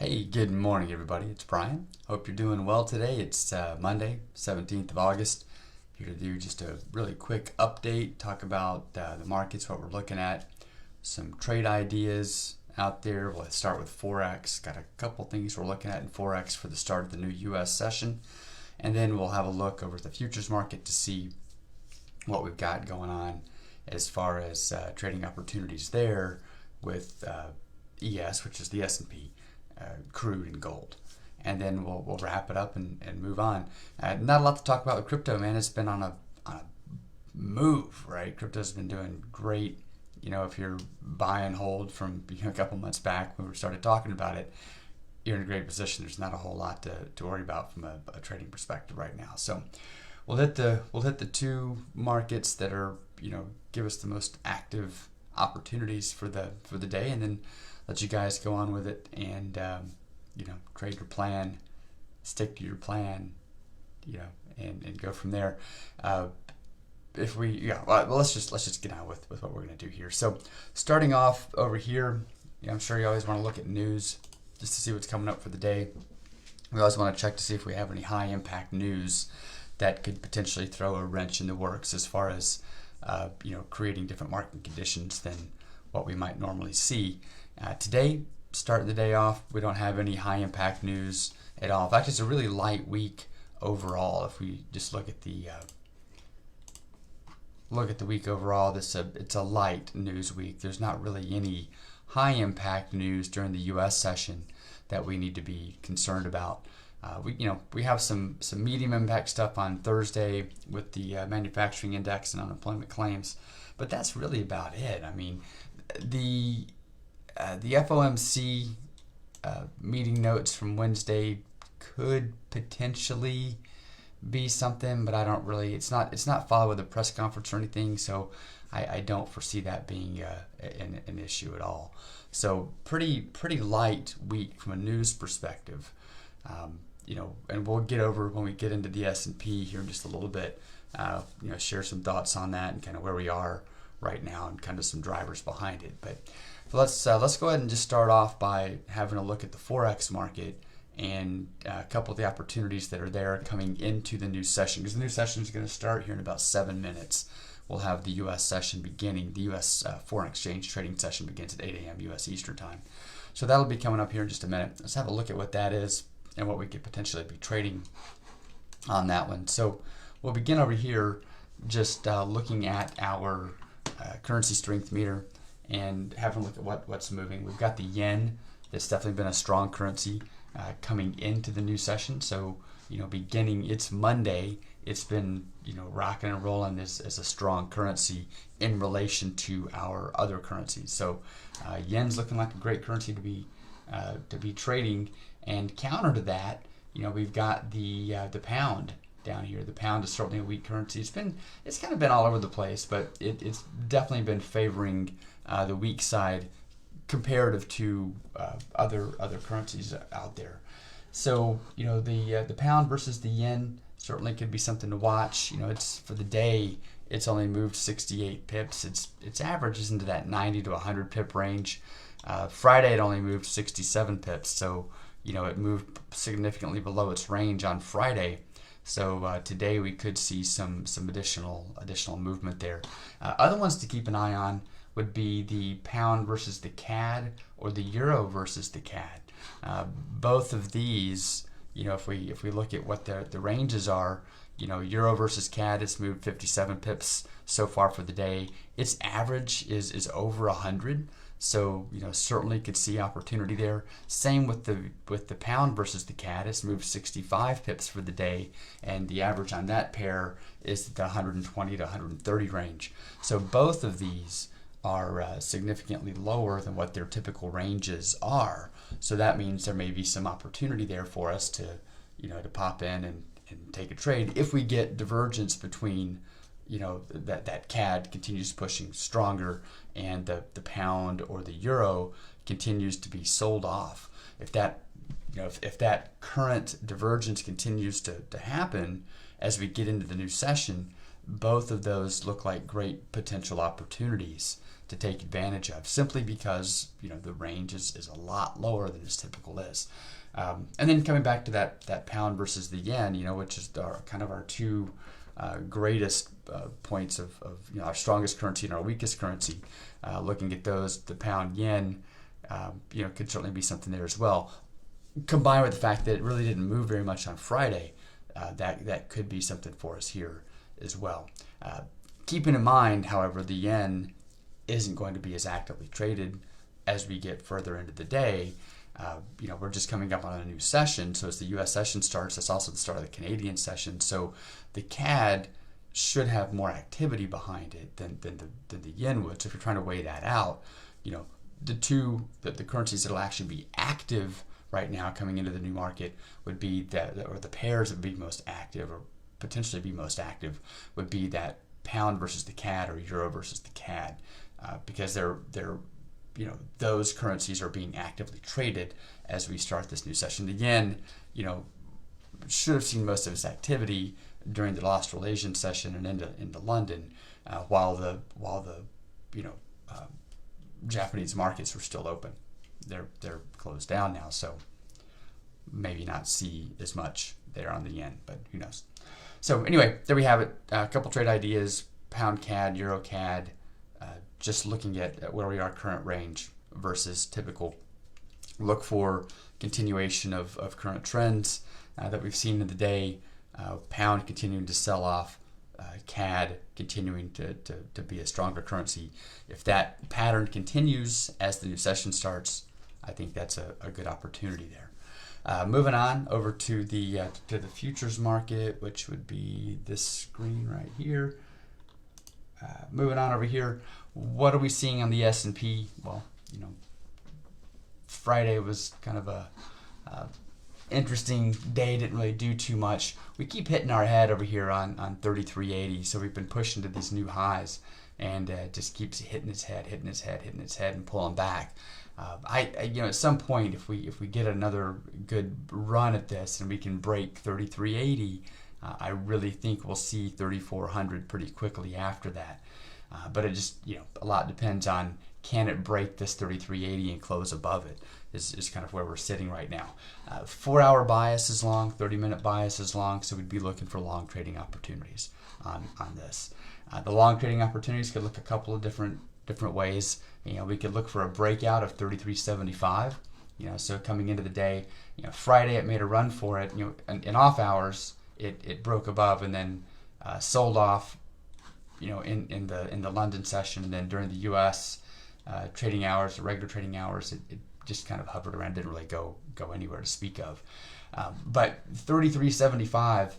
Hey, good morning, everybody. It's Brian. Hope you're doing well today. It's Monday, 17th of August. Here to do just a really quick update, talk about the markets, what we're looking at, some trade ideas out there. We'll start with Forex. Got a couple things we're looking at in Forex for the start of the new U.S. session. And then we'll have a look over at the futures market to see what we've got going on as far as trading opportunities there with ES, which is the S&P. Crude and gold, and then we'll wrap it up and move on. Not a lot to talk about with crypto, man. It's been on a move, right? Crypto's been doing great. If you're buy and hold from a couple months back when we started talking about it, you're in a great position. There's not a whole lot to worry about from a trading perspective right now. So we'll hit the two markets that are give us the most active opportunities for the day, and then let you guys go on with it and trade your plan, stick to your plan, and go from there. Let's just get on with what we're gonna do here. So starting off over here, I'm sure you always want to look at news just to see what's coming up for the day. We always want to check to see if we have any high impact news that could potentially throw a wrench in the works as far as creating different market conditions than what we might normally see. Today, starting the day off, we don't have any high impact news at all. In fact, it's a really light week overall. If we just look at the week overall, it's a light news week. There's not really any high impact news during the U.S. session that we need to be concerned about. We have some medium impact stuff on Thursday with the manufacturing index and unemployment claims, but that's really about it. I mean, the FOMC meeting notes from Wednesday could potentially be something, but I don't really. It's not followed with a press conference or anything, so I don't foresee that being an issue at all. So pretty light week from a news perspective. And we'll get over when we get into the S&P here in just a little bit. Share some thoughts on that and kind of where we are right now and kind of some drivers behind it. But let's go ahead and just start off by having a look at the forex market and a couple of the opportunities that are there coming into the new session, because the new session is going to start here in about 7 minutes. We'll have the U.S. session beginning. The U.S. foreign exchange trading session begins at 8 a.m. U.S. Eastern time. So that'll be coming up here in just a minute. Let's have a look at what that is and what we could potentially be trading on that one. So we'll begin over here just looking at our currency strength meter and having a look at what's moving. We've got the yen. That's definitely been a strong currency coming into the new session. So beginning, it's Monday, it's been rocking and rolling as a strong currency in relation to our other currencies. So yen's looking like a great currency to be trading. And counter to that, we've got the pound down here. The pound is certainly a weak currency. It's kind of been all over the place, but it's definitely been favoring the weak side comparative to other currencies out there. So the pound versus the yen certainly could be something to watch. It's for the day. It's only moved 68 pips. Its average is into that 90 to 100 pip range. Friday it only moved 67 pips. So it moved significantly below its range on Friday. So today we could see some additional movement there. Other ones to keep an eye on would be the pound versus the CAD or the euro versus the CAD. Both of these, if we look at what the ranges are, euro versus CAD has moved 57 pips so far for the day. Its average is over 100. So certainly could see opportunity there. Same with the pound versus the CAD. It's moved 65 pips for the day, and the average on that pair is the 120 to 130 range. So both of these are significantly lower than what their typical ranges are. So that means there may be some opportunity there for us to pop in and take a trade if we get divergence between that CAD continues pushing stronger and the pound or the euro continues to be sold off. If that current divergence continues to happen as we get into the new session, both of those look like great potential opportunities to take advantage of, simply because the range is a lot lower than its typical is. And then coming back to that pound versus the yen, which is our two greatest points of our strongest currency and our weakest currency. Looking at those, the pound yen, could certainly be something there as well. Combined with the fact that it really didn't move very much on Friday, that could be something for us here as well. Keeping in mind, however, the yen isn't going to be as actively traded as we get further into the day. We're just coming up on a new session, so as the U.S. session starts, that's also the start of the Canadian session. So the CAD should have more activity behind it than the yen would. So if you're trying to weigh that out, the currencies that'll actually be active right now coming into the new market would be the pairs that would be most active, or potentially be most active, would be that pound versus the CAD or euro versus the CAD, because they're those currencies are being actively traded as we start this new session. The yen, should have seen most of its activity during the Australasian session and into London, while the Japanese markets were still open. They're closed down now, so maybe not see as much there on the yen, but who knows. So anyway, there we have it. A couple trade ideas: pound CAD, euro CAD. Just looking at where we are current range versus typical. Look for continuation of current trends that we've seen in the day. Pound continuing to sell off, CAD continuing to be a stronger currency. If that pattern continues as the new session starts, I think that's a good opportunity there. Moving on over to the futures market, which would be this screen right here. Moving on over here, what are we seeing on the S&P? Well, Friday was kind of a interesting day, didn't really do too much. We keep hitting our head over here on 3380, so we've been pushing to these new highs, and just keeps hitting its head, and pulling back. At some point, if we get another good run at this and we can break 3380, I really think we'll see 3400 pretty quickly after that. But it just, a lot depends on, can it break this 3380 and close above it, is kind of where we're sitting right now. 4-hour bias is long, 30-minute bias is long, so we'd be looking for long trading opportunities on this. The long trading opportunities could look a couple of different ways. We could look for a breakout of 3375. So coming into the day, Friday it made a run for it. In off hours, it broke above and then sold off. In the London session, and then during the U.S. Trading hours, the regular trading hours, it just kind of hovered around, didn't really go anywhere to speak of. But 3375,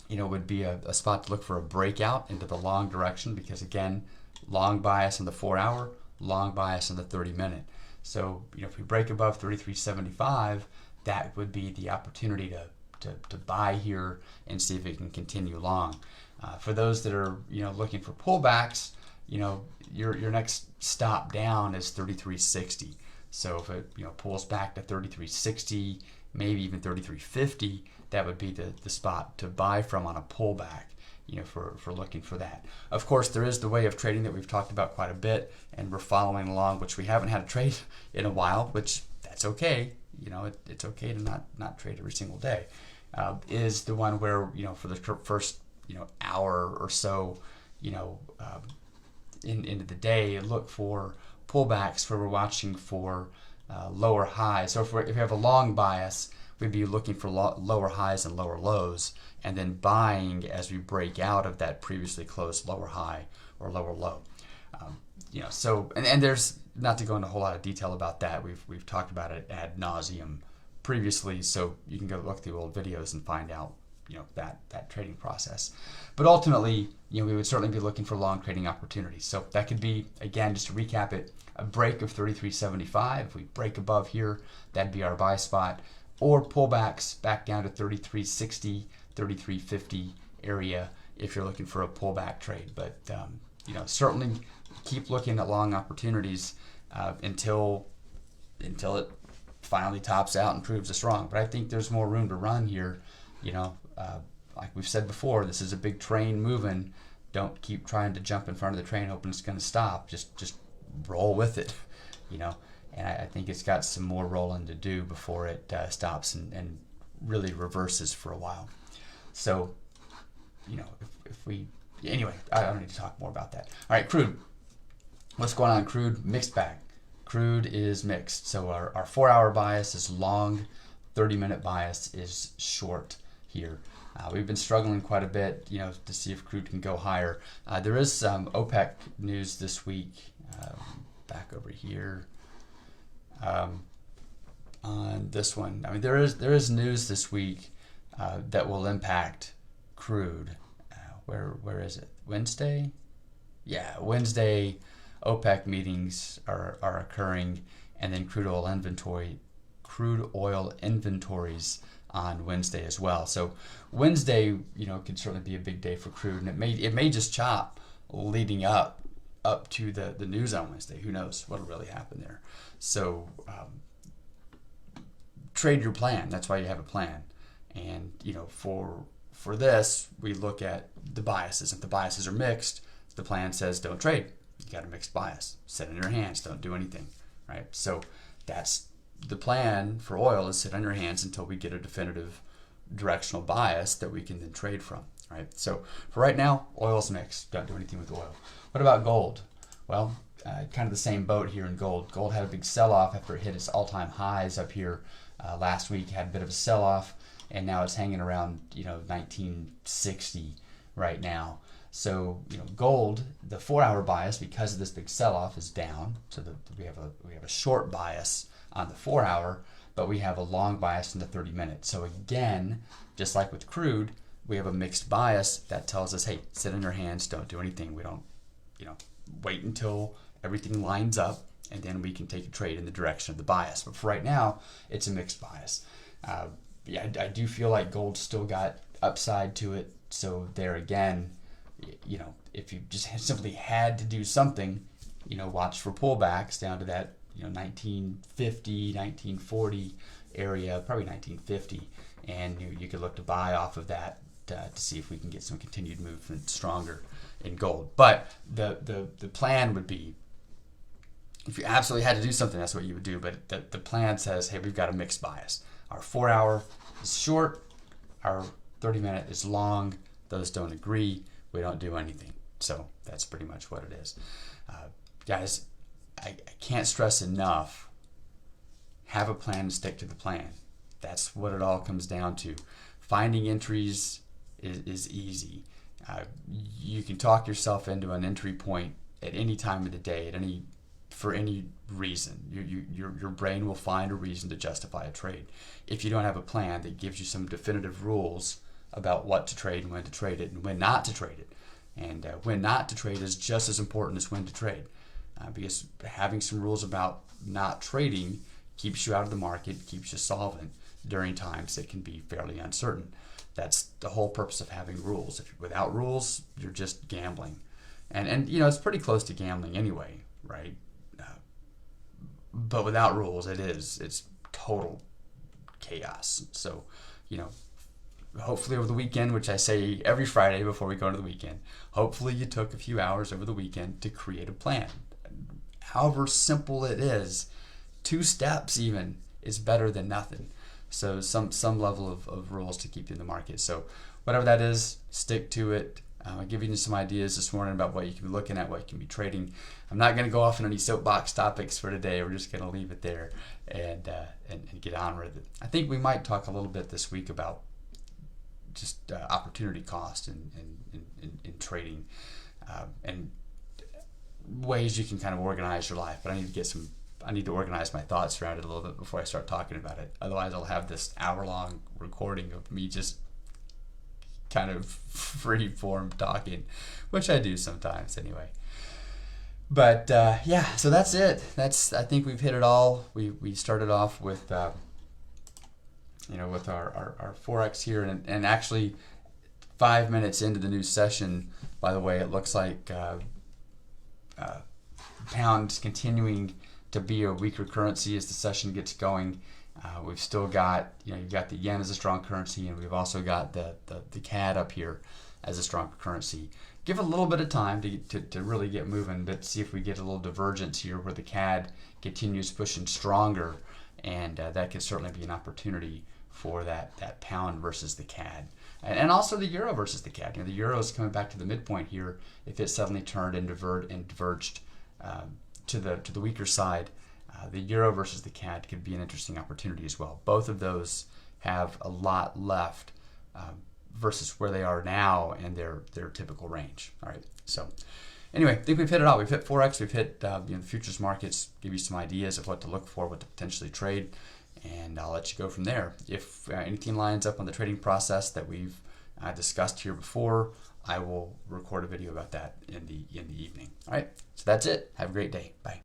would be a spot to look for a breakout into the long direction, because again, long bias on the 4-hour, long bias on the 30-minute. So if we break above 3375, that would be the opportunity to buy here and see if it can continue long. For those that are looking for pullbacks, your next stop down is 3360. So if it pulls back to 3360, maybe even 3350, that would be the spot to buy from on a pullback. For looking for that. Of course, there is the way of trading that we've talked about quite a bit, and we're following along, which we haven't had a trade in a while, which that's okay. It's okay to not trade every single day. Is the one where for the first hour or so, into the day, look for pullbacks where we're watching for lower highs. So if we have a long bias, we'd be looking for lower highs and lower lows, and then buying as we break out of that previously closed lower high or lower low. So there's, not to go into a whole lot of detail about that, we've talked about it ad nauseum previously, so you can go look through old videos and find out that trading process. But ultimately, we would certainly be looking for long trading opportunities. So that could be, again, just to recap it, a break of 3375. If we break above here, that'd be our buy spot, or pullbacks back down to 3360, 3350 area if you're looking for a pullback trade. But certainly keep looking at long opportunities until it finally tops out and proves us wrong. But I think there's more room to run here, like we've said before, this is a big train moving. Don't keep trying to jump in front of the train hoping it's going to stop. Just roll with it, you know. And I think it's got some more rolling to do before it stops and really reverses for a while. So, you know, if we, anyway, I don't need to talk more about that. All right, crude. What's going on? Crude, mixed bag. Crude is mixed. So our 4-hour bias is long, 30-minute bias is short here. We've been struggling quite a bit, you know, to see if crude can go higher. There is some OPEC news this week. Back over here on this one. I mean, there is news this week that will impact crude. Where is it? Wednesday? Yeah, Wednesday. OPEC meetings are occurring, and then crude oil inventories on Wednesday as well. So Wednesday, you know, could certainly be a big day for crude, and it may just chop leading up to the news on Wednesday. Who knows what'll really happen there? So trade your plan. That's why you have a plan. And you know, for this, we look at the biases. If the biases are mixed, the plan says don't trade. You got a mixed bias. Sit on your hands. Don't do anything. Right? So that's the plan for oil, is sit on your hands until we get a definitive directional bias that we can then trade from. Right? So for right now, oil's mixed. Don't do anything with oil. What about gold? Well, kind of the same boat here in gold. Gold had a big sell-off after it hit its all-time highs up here last week. Had a bit of a sell-off, and now it's hanging around, you know, 1960 right now. So, you know, gold, the 4-hour bias, because of this big sell-off, is down. So we have a short bias on the 4-hour, but we have a long bias in the 30-minute. So again, just like with crude, we have a mixed bias that tells us, hey, sit on your hands, don't do anything. We don't, you know, wait until everything lines up, and then we can take a trade in the direction of the bias. But for right now, it's a mixed bias. Yeah, I do feel like gold still got upside to it. So there again, you know, if you just simply had to do something, you know, watch for pullbacks down to that, you know, 1950, 1940 area, probably 1950, and you could look to buy off of that to see if we can get some continued movement stronger in gold. But the plan would be, if you absolutely had to do something, that's what you would do. But the plan says, hey, we've got a mixed bias. Our 4-hour is short, our 30-minute is long. Those don't agree. We don't do anything. So that's pretty much what it is. Guys, I can't stress enough, have a plan and stick to the plan. That's what it all comes down to. Finding entries is easy. You can talk yourself into an entry point at any time of the day, for any reason. Your brain will find a reason to justify a trade. If you don't have a plan that gives you some definitive rules about what to trade and when to trade it and when not to trade it. And when not to trade is just as important as when to trade, because having some rules about not trading keeps you out of the market, keeps you solvent during times that can be fairly uncertain. That's the whole purpose of having rules. If you're without rules, you're just gambling. And you know, it's pretty close to gambling anyway, right? But without rules, it's total chaos. So, you know, hopefully over the weekend, which I say every Friday before we go into the weekend, hopefully you took a few hours over the weekend to create a plan. However simple it is, 2 steps even is better than nothing. So some level of rules to keep you in the market. So whatever that is, stick to it. I'll give you some ideas this morning about what you can be looking at, what you can be trading. I'm not going to go off on any soapbox topics for today. We're just going to leave it there and get on with it. I think we might talk a little bit this week about just opportunity cost in trading and ways you can kind of organize your life. But I need to organize my thoughts around it a little bit before I start talking about it. Otherwise, I'll have this hour-long recording of me just kind of free form talking, which I do sometimes anyway. But yeah, so that's it. I think we've hit it all. We started off with you know, with our forex here, and actually 5 minutes into the new session, by the way, it looks like pound continuing to be a weaker currency as the session gets going. We've still got, you've got the yen as a strong currency, and we've also got the CAD up here as a stronger currency. Give a little bit of time to really get moving, but see if we get a little divergence here where the CAD continues pushing stronger, and that could certainly be an opportunity for that pound versus the CAD. And also the euro versus the CAD. The euro is coming back to the midpoint here. If it suddenly turned and diverged to the weaker side, the euro versus the CAD could be an interesting opportunity as well. Both of those have a lot left versus where they are now and their typical range. All right. So anyway, I think we've hit it all. We've hit forex. We've hit the futures markets. Give you some ideas of what to look for, what to potentially trade, and I'll let you go from there. If anything lines up on the trading process that we've discussed here before, I will record a video about that in the evening. All right. So that's it. Have a great day. Bye.